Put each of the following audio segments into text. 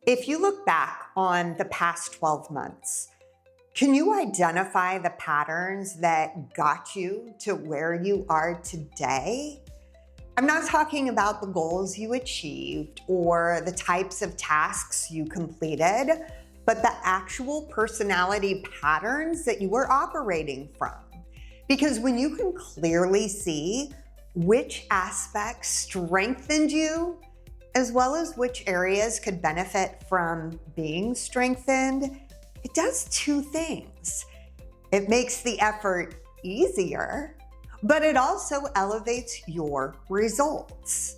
If you look back on the past 12 months, can you identify the patterns that got you to where you are today? I'm not talking about the goals you achieved or the types of tasks you completed, but the actual personality patterns that you were operating from. Because when you can clearly see which aspects strengthened you, as well as which areas could benefit from being strengthened, it does two things. It makes the effort easier, but it also elevates your results.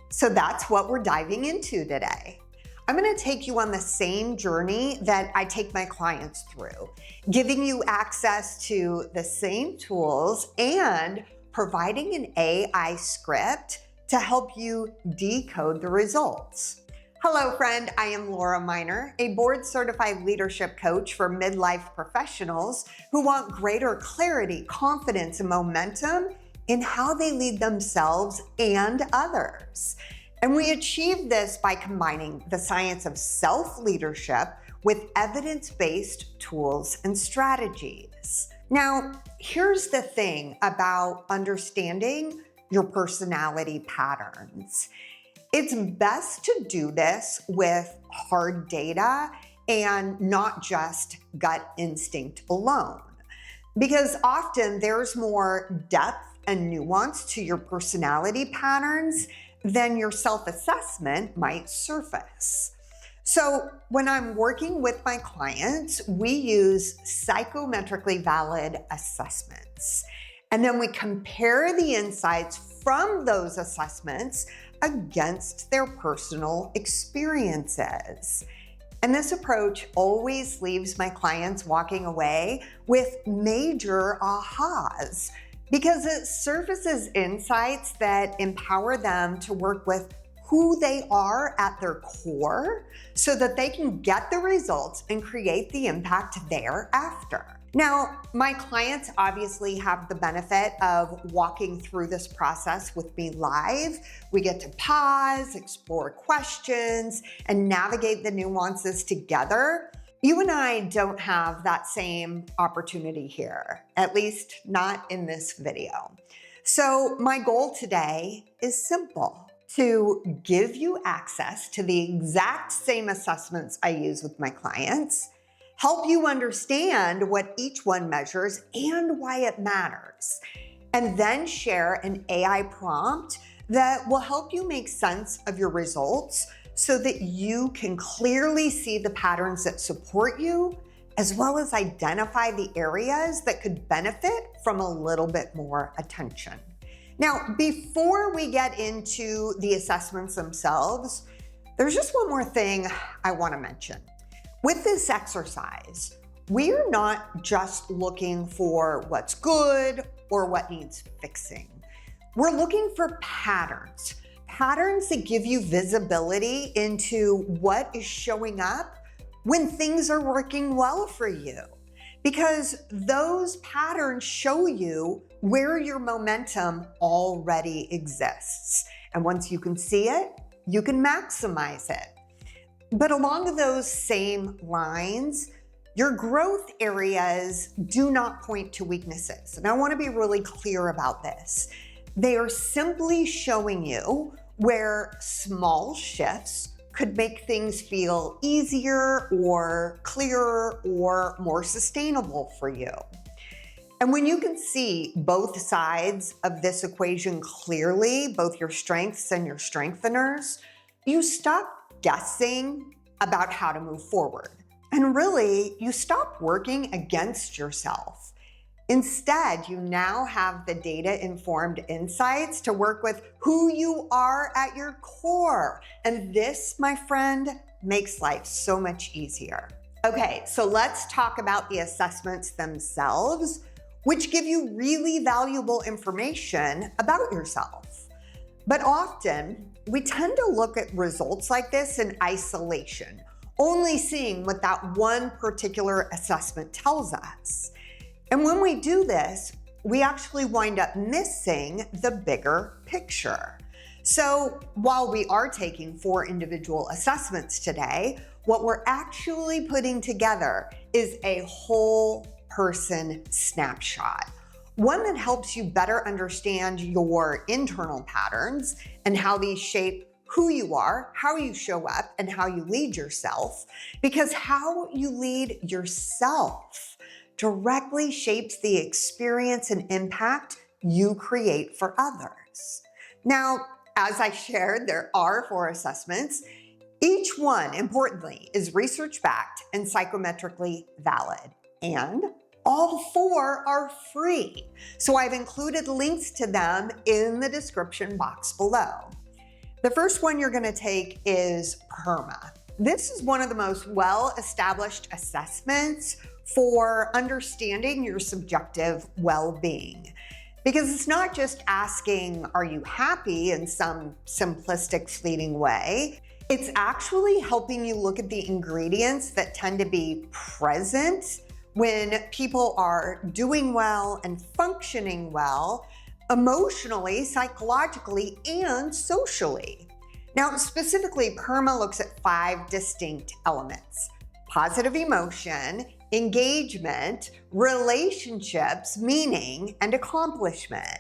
So that's what we're diving into today. I'm going to take you on the same journey that I take my clients through, giving you access to the same tools and providing an AI script to help you decode the results. Hello, friend. I am Laura Miner, a board-certified leadership coach for midlife professionals who want greater clarity, confidence, and momentum in how they lead themselves and others. And we achieve this by combining the science of self-leadership with evidence-based tools and strategies. Now, here's the thing about understanding your personality patterns. It's best to do this with hard data and not just gut instinct alone, because often there's more depth and nuance to your personality patterns than your self-assessment might surface. So when I'm working with my clients, we use psychometrically valid assessments. And then we compare the insights from those assessments against their personal experiences. And this approach always leaves my clients walking away with major ahas because it surfaces insights that empower them to work with who they are at their core so that they can get the results and create the impact thereafter. Now, my clients obviously have the benefit of walking through this process with me live. We get to pause, explore questions, and navigate the nuances together. You and I don't have that same opportunity here, at least not in this video. So my goal today is simple: to give you access to the exact same assessments I use with my clients, help you understand what each one measures and why it matters, and then share an AI prompt that will help you make sense of your results so that you can clearly see the patterns that support you, as well as identify the areas that could benefit from a little bit more attention. Now, before we get into the assessments themselves, there's just one more thing I want to mention. With this exercise, we're not just looking for what's good or what needs fixing. We're looking for patterns that give you visibility into what is showing up when things are working well for you. Because those patterns show you where your momentum already exists. And once you can see it, you can maximize it. But along those same lines, your growth areas do not point to weaknesses. And I want to be really clear about this. They are simply showing you where small shifts could make things feel easier or clearer or more sustainable for you. And when you can see both sides of this equation clearly, both your strengths and your strengtheners, you stop guessing about how to move forward. And really, you stop working against yourself. Instead, you now have the data-informed insights to work with who you are at your core. And this, my friend, makes life so much easier. Okay, so let's talk about the assessments themselves, which give you really valuable information about yourself. But often, we tend to look at results like this in isolation, only seeing what that one particular assessment tells us. And when we do this, we actually wind up missing the bigger picture. So while we are taking 4 individual assessments today, what we're actually putting together is a whole person snapshot. One that helps you better understand your internal patterns and how these shape who you are, how you show up, and how you lead yourself. Because how you lead yourself directly shapes the experience and impact you create for others. Now, as I shared, there are 4 assessments. Each one, importantly, is research-backed and psychometrically valid. And all 4 are free. So I've included links to them in the description box below. The first one you're gonna take is PERMA. This is one of the most well-established assessments for understanding your subjective well-being. Because it's not just asking, are you happy in some simplistic, fleeting way? It's actually helping you look at the ingredients that tend to be present when people are doing well and functioning well, emotionally, psychologically, and socially. Now, specifically, PERMA looks at 5 distinct elements: positive emotion, engagement, relationships, meaning, and accomplishment.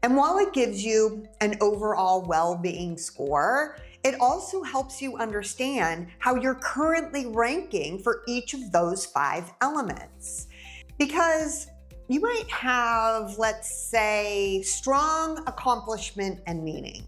And while it gives you an overall well-being score, it also helps you understand how you're currently ranking for each of those 5 elements. Because you might have, let's say, strong accomplishment and meaning,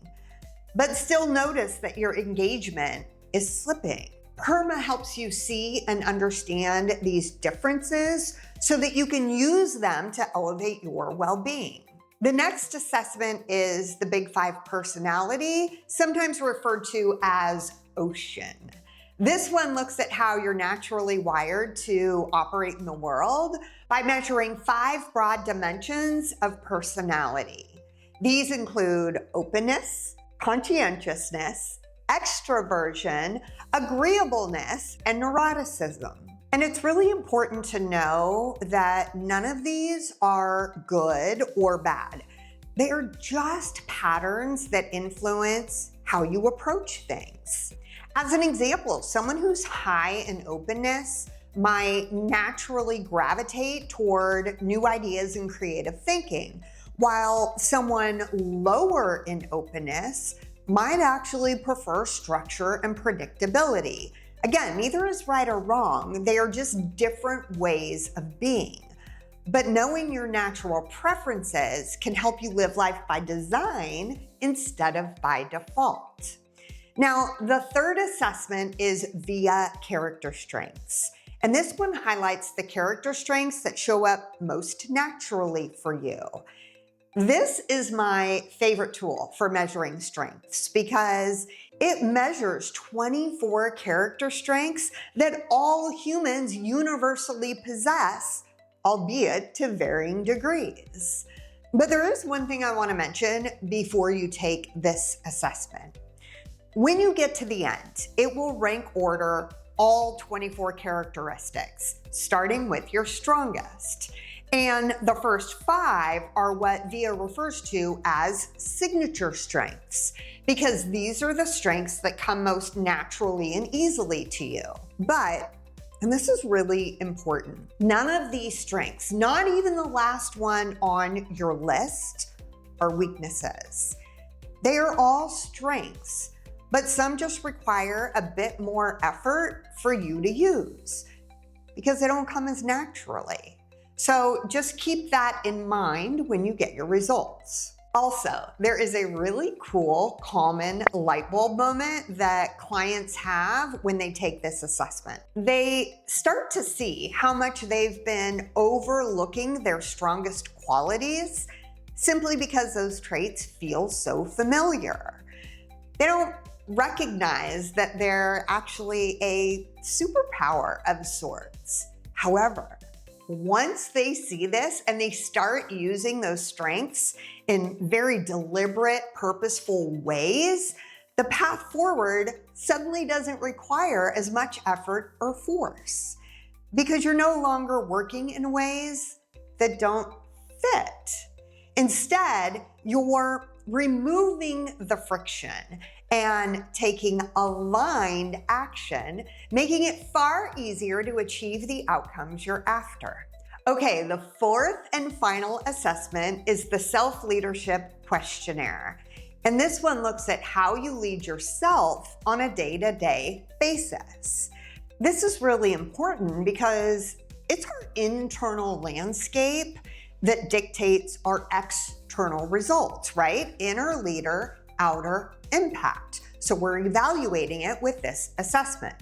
but still notice that your engagement is slipping. PERMA helps you see and understand these differences so that you can use them to elevate your well-being. The next assessment is the Big 5 personality, sometimes referred to as OCEAN. This one looks at how you're naturally wired to operate in the world by measuring 5 broad dimensions of personality. These include openness, conscientiousness, extroversion, agreeableness, and neuroticism. And it's really important to know that none of these are good or bad. They are just patterns that influence how you approach things. As an example, someone who's high in openness might naturally gravitate toward new ideas and creative thinking, while someone lower in openness might actually prefer structure and predictability. Again, neither is right or wrong. They are just different ways of being. But knowing your natural preferences can help you live life by design instead of by default. Now, the third assessment is via character strengths. And this one highlights the character strengths that show up most naturally for you. This is my favorite tool for measuring strengths because it measures 24 character strengths that all humans universally possess, albeit to varying degrees. But there is one thing I want to mention before you take this assessment. When you get to the end, it will rank order all 24 characteristics, starting with your strongest. And the first 5 are what VIA refers to as signature strengths, because these are the strengths that come most naturally and easily to you. But, and this is really important, none of these strengths, not even the last one on your list, are weaknesses. They are all strengths, but some just require a bit more effort for you to use because they don't come as naturally. So just keep that in mind when you get your results. Also, there is a really cool, common light bulb moment that clients have when they take this assessment. They start to see how much they've been overlooking their strongest qualities simply because those traits feel so familiar. They don't recognize that they're actually a superpower of sorts. However, once they see this and they start using those strengths in very deliberate, purposeful ways, the path forward suddenly doesn't require as much effort or force because you're no longer working in ways that don't fit. Instead, you're removing the friction and taking aligned action, making it far easier to achieve the outcomes you're after. Okay, the fourth and final assessment is the Self-Leadership Questionnaire. And this one looks at how you lead yourself on a day-to-day basis. This is really important because it's our internal landscape that dictates our external results, right? Inner leader, outer impact. So we're evaluating it with this assessment.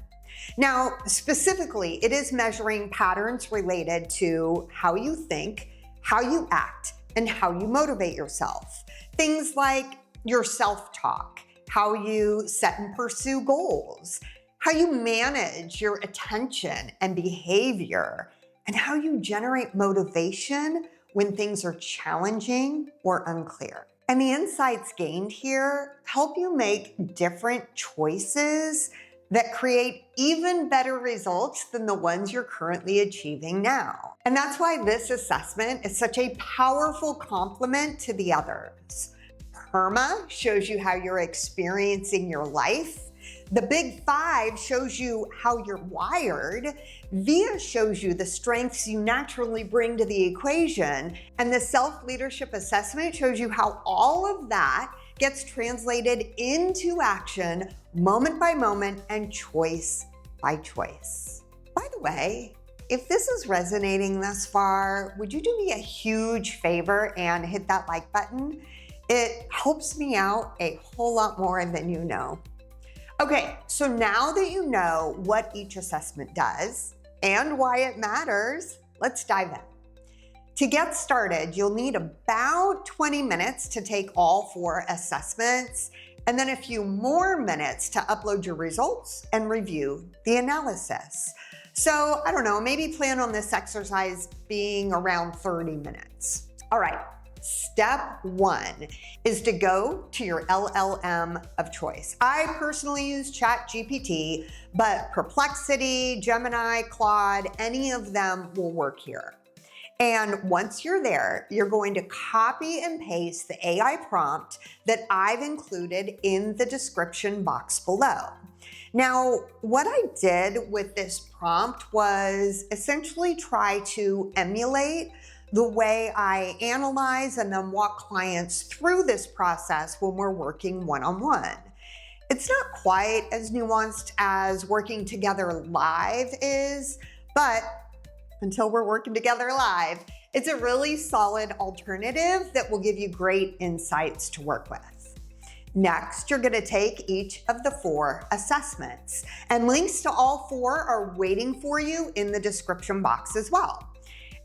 Now, specifically, it is measuring patterns related to how you think, how you act, and how you motivate yourself. Things like your self-talk, how you set and pursue goals, how you manage your attention and behavior, and how you generate motivation when things are challenging or unclear. And the insights gained here help you make different choices that create even better results than the ones you're currently achieving now. And that's why this assessment is such a powerful complement to the others. PERMA shows you how you're experiencing your life. The Big Five shows you how you're wired. VIA shows you the strengths you naturally bring to the equation. And the Self-Leadership Assessment shows you how all of that gets translated into action moment by moment and choice by choice. By the way, if this is resonating thus far, would you do me a huge favor and hit that like button? It helps me out a whole lot more than you know. Okay, so now that you know what each assessment does and why it matters, let's dive in. To get started, you'll need about 20 minutes to take all 4 assessments, and then a few more minutes to upload your results and review the analysis. So I don't know, maybe plan on this exercise being around 30 minutes. All right. Step 1 is to go to your LLM of choice. I personally use ChatGPT, but Perplexity, Gemini, Claude, any of them will work here. And once you're there, you're going to copy and paste the AI prompt that I've included in the description box below. Now, what I did with this prompt was essentially try to emulate the way I analyze and then walk clients through this process when we're working one-on-one. It's not quite as nuanced as working together live is, but until we're working together live, it's a really solid alternative that will give you great insights to work with. Next, you're gonna take each of the 4 assessments, and links to all 4 are waiting for you in the description box as well.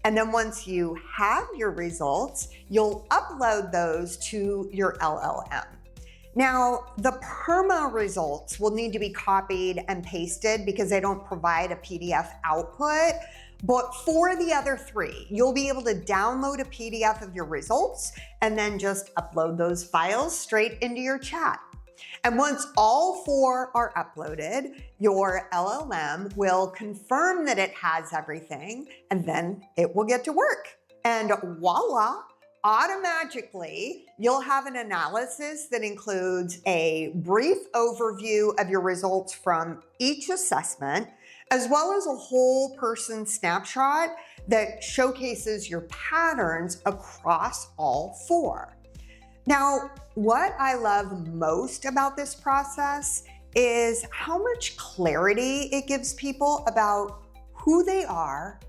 And then once you have your results, you'll upload those to your LLM. Now, the PERMA results will need to be copied and pasted because they don't provide a PDF output. But for the other 3, you'll be able to download a PDF of your results and then just upload those files straight into your chat. And once all 4 are uploaded, your LLM will confirm that it has everything, and then it will get to work. And voila, automatically, you'll have an analysis that includes a brief overview of your results from each assessment, as well as a whole person snapshot that showcases your patterns across all 4. Now, what I love most about this process is how much clarity it gives people about who they are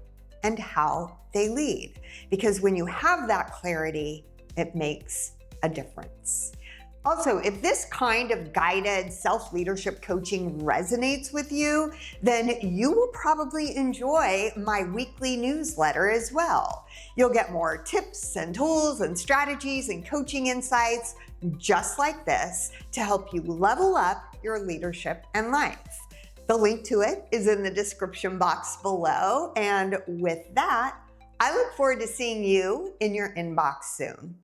and how they lead. Because when you have that clarity, it makes a difference. Also, if this kind of guided self-leadership coaching resonates with you, then you will probably enjoy my weekly newsletter as well. You'll get more tips and tools and strategies and coaching insights just like this to help you level up your leadership and life. The link to it is in the description box below. And with that, I look forward to seeing you in your inbox soon.